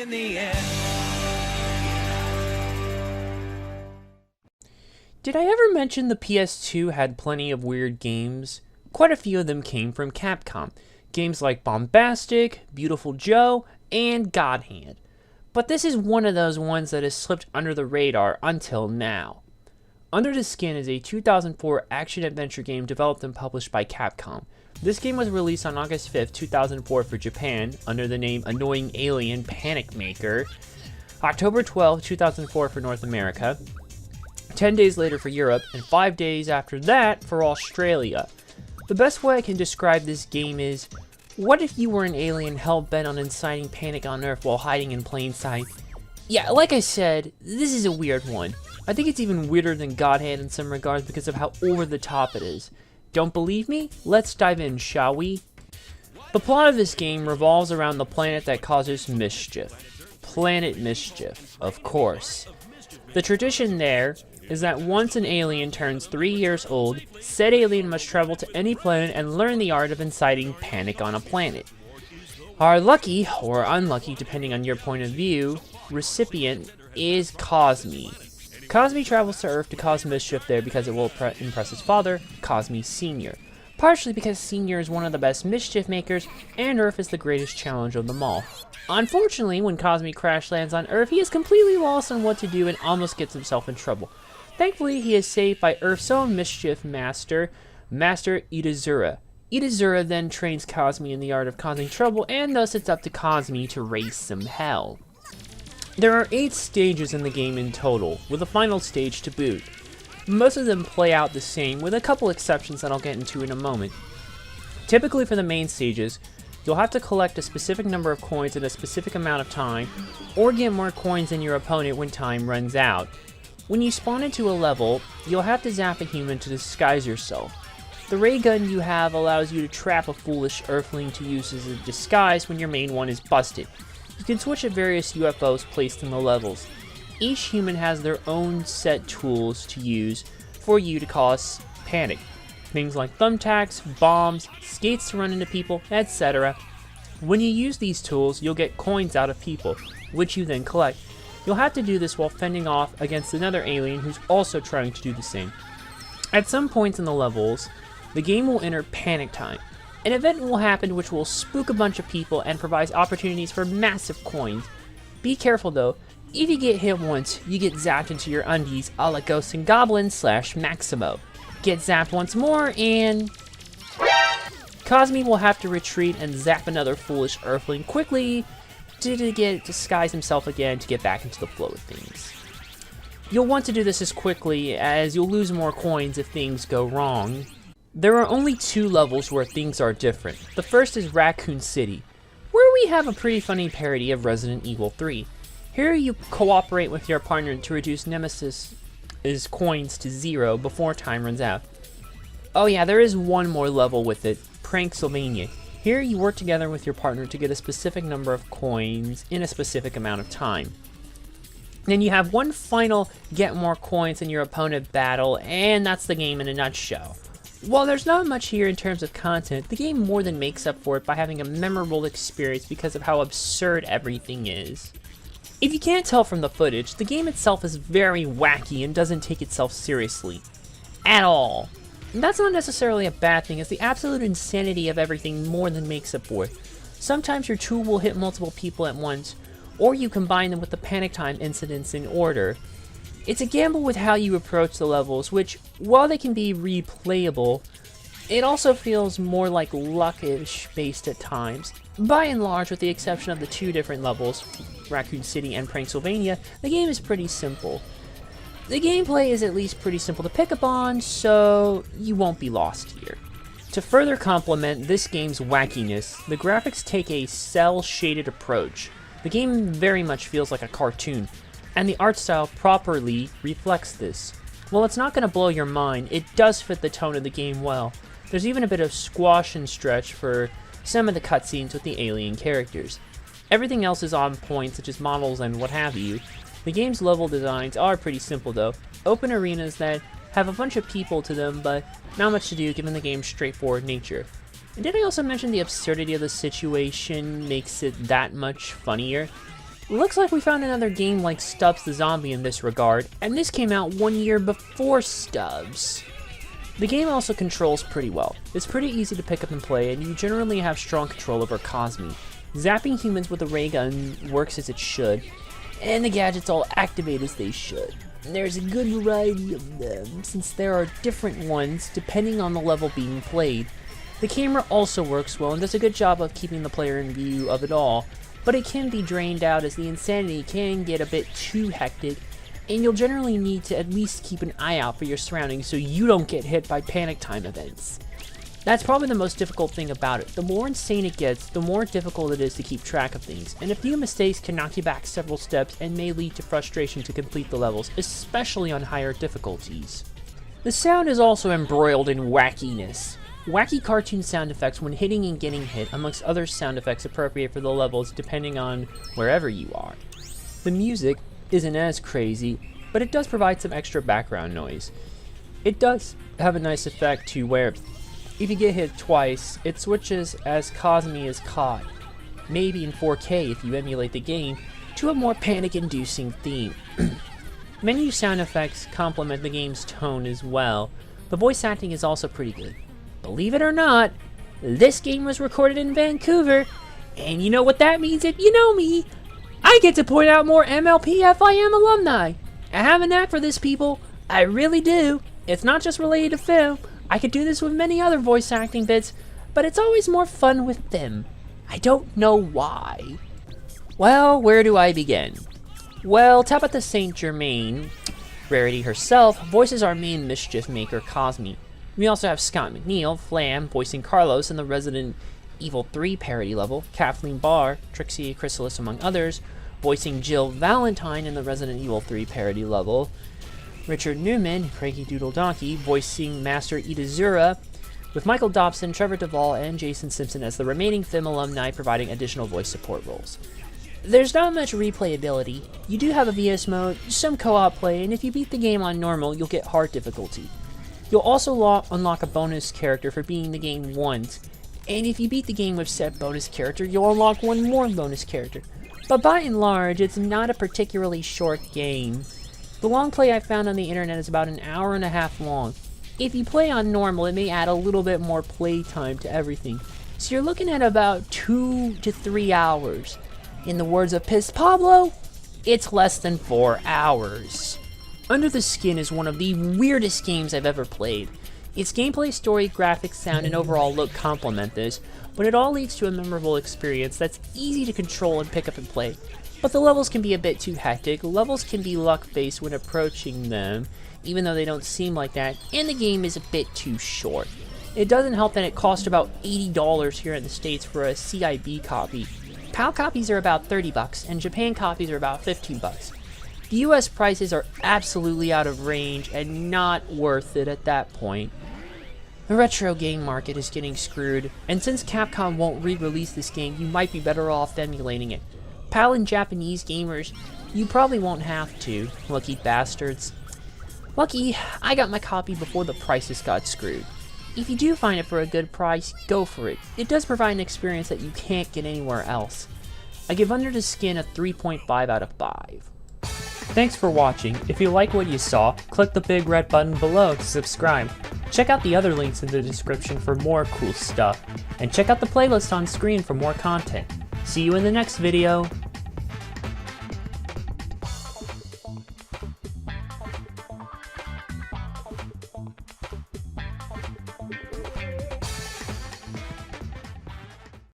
in the end. Did I ever mention the PS2 had plenty of weird games? Quite a few of them came from Capcom. Games like Bombastic, Beautiful Joe, and God Hand. But this is one of those ones that has slipped under the radar until now. Under the Skin is a 2004 action-adventure game developed and published by Capcom. This game was released on August 5th, 2004 for Japan under the name Annoying Alien Panic Maker, October 12th, 2004 for North America, 10 days later for Europe, and 5 days after that for Australia. The best way I can describe this game is, what if you were an alien hell-bent on inciting panic on Earth while hiding in plain sight? Yeah, like I said, this is a weird one. I think it's even weirder than God Hand in some regards because of how over the top it is. Don't believe me? Let's dive in, shall we? The plot of this game revolves around the planet that causes mischief. Planet Mischief, of course. The tradition there is that once an alien turns 3 years old, said alien must travel to any planet and learn the art of inciting panic on a planet. Our lucky, or unlucky depending on your point of view, recipient is Cosme. Cosme travels to Earth to cause mischief there because it will impress his father, Cosme Sr. Partially because Sr. is one of the best mischief makers, and Earth is the greatest challenge of them all. Unfortunately, when Cosme crash lands on Earth, he is completely lost on what to do and almost gets himself in trouble. Thankfully, he is saved by Earth's own mischief master, Master Itazura. Itazura then trains Cosme in the art of causing trouble, and thus it's up to Cosme to raise some hell. There are 8 stages in the game in total, with a final stage to boot. Most of them play out the same, with a couple exceptions that I'll get into in a moment. Typically for the main stages, you'll have to collect a specific number of coins in a specific amount of time, or get more coins than your opponent when time runs out. When you spawn into a level, you'll have to zap a human to disguise yourself. The ray gun you have allows you to trap a foolish earthling to use as a disguise when your main one is busted. You can switch at various UFOs placed in the levels. Each human has their own set tools to use for you to cause panic. Things like thumbtacks, bombs, skates to run into people, etc. When you use these tools, you'll get coins out of people, which you then collect. You'll have to do this while fending off against another alien who's also trying to do the same. At some points in the levels, the game will enter panic time. An event will happen which will spook a bunch of people and provides opportunities for massive coins. Be careful though, if you get hit once, you get zapped into your undies a la Ghosts and Goblins / Maximo. Get zapped once more and Cosme will have to retreat and zap another foolish earthling quickly to disguise himself again to get back into the flow of things. You'll want to do this as quickly as you'll lose more coins if things go wrong. There are only 2 levels where things are different. The first is Raccoon City, where we have a pretty funny parody of Resident Evil 3. Here you cooperate with your partner to reduce Nemesis's coins to 0 before time runs out. Oh yeah, there is one more level with it, Pranksylvania. Here you work together with your partner to get a specific number of coins in a specific amount of time. Then you have one final get more coins than your opponent battle, and that's the game in a nutshell. While there's not much here in terms of content, the game more than makes up for it by having a memorable experience because of how absurd everything is. If you can't tell from the footage, the game itself is very wacky and doesn't take itself seriously. At all. And that's not necessarily a bad thing, as the absolute insanity of everything more than makes up for it. Sometimes your tool will hit multiple people at once, or you combine them with the panic time incidents in order. It's a gamble with how you approach the levels, which, while they can be replayable, it also feels more like luck-ish based at times. By and large, with the exception of the 2 different levels, Raccoon City and Pranksylvania, the game is pretty simple. The gameplay is at least pretty simple to pick up on, so you won't be lost here. To further complement this game's wackiness, the graphics take a cel-shaded approach. The game very much feels like a cartoon, and the art style properly reflects this. While it's not going to blow your mind, it does fit the tone of the game well. There's even a bit of squash and stretch for some of the cutscenes with the alien characters. Everything else is on point, such as models and what have you. The game's level designs are pretty simple though. Open arenas that have a bunch of people to them, but not much to do given the game's straightforward nature. And did I also mention the absurdity of the situation makes it that much funnier? Looks like we found another game like Stubbs the Zombie in this regard, and this came out 1 year before Stubbs. The game also controls pretty well. It's pretty easy to pick up and play, and you generally have strong control over Cosme. Zapping humans with a ray gun works as it should, and the gadgets all activate as they should. There's a good variety of them, since there are different ones depending on the level being played. The camera also works well and does a good job of keeping the player in view of it all, but it can be drained out as the insanity can get a bit too hectic, and you'll generally need to at least keep an eye out for your surroundings so you don't get hit by panic time events. That's probably the most difficult thing about it. The more insane it gets, the more difficult it is to keep track of things, and a few mistakes can knock you back several steps and may lead to frustration to complete the levels, especially on higher difficulties. The sound is also embroiled in wackiness. Wacky cartoon sound effects when hitting and getting hit, amongst other sound effects appropriate for the levels depending on wherever you are. The music isn't as crazy, but it does provide some extra background noise. It does have a nice effect to where, if you get hit twice, it switches as Cosme is caught, maybe in 4K if you emulate the game, to a more panic-inducing theme. Menu sound effects complement the game's tone as well. The voice acting is also pretty good. Believe it or not, this game was recorded in Vancouver, and you know what that means if you know me. I get to point out more MLPFIM alumni. I have a knack for this, people. I really do. It's not just related to film. I could do this with many other voice acting bits, but it's always more fun with them. I don't know why. Well, where do I begin? Well, Tabitha St. Germain, Rarity herself, voices our main mischief maker, Cosme. We also have Scott McNeil, Flam, voicing Carlos in the Resident Evil 3 parody level, Kathleen Barr, Trixie Chrysalis among others, voicing Jill Valentine in the Resident Evil 3 parody level, Richard Newman, Cranky Doodle Donkey, voicing Master Itazura, with Michael Dobson, Trevor Duvall, and Jason Simpson as the remaining FIM alumni providing additional voice support roles. There's not much replayability. You do have a VS mode, some co-op play, and if you beat the game on normal, you'll get hard difficulty. You'll also unlock a bonus character for beating the game once, and if you beat the game with said bonus character, you'll unlock one more bonus character. But by and large, it's not a particularly short game. The long play I found on the internet is about an hour and a half long. If you play on normal, it may add a little bit more play time to everything. So you're looking at about 2 to 3 hours. In the words of Piss Pablo, it's less than 4 hours. Under the Skin is one of the weirdest games I've ever played. Its gameplay, story, graphics, sound, and overall look complement this, but it all leads to a memorable experience that's easy to control and pick up and play. But the levels can be a bit too hectic, levels can be luck-based when approaching them, even though they don't seem like that, and the game is a bit too short. It doesn't help that it cost about $80 here in the States for a CIB copy. PAL copies are about $30, and Japan copies are about $15. The US prices are absolutely out of range and not worth it at that point. The retro game market is getting screwed, and since Capcom won't re-release this game, you might be better off emulating it. PAL and Japanese gamers, you probably won't have to, lucky bastards. Lucky, I got my copy before the prices got screwed. If you do find it for a good price, go for it. It does provide an experience that you can't get anywhere else. I give Under the Skin a 3.5 out of 5. Thanks for watching. If you like what you saw, click the big red button below to subscribe. Check out the other links in the description for more cool stuff, and check out the playlist on screen for more content. See you in the next video.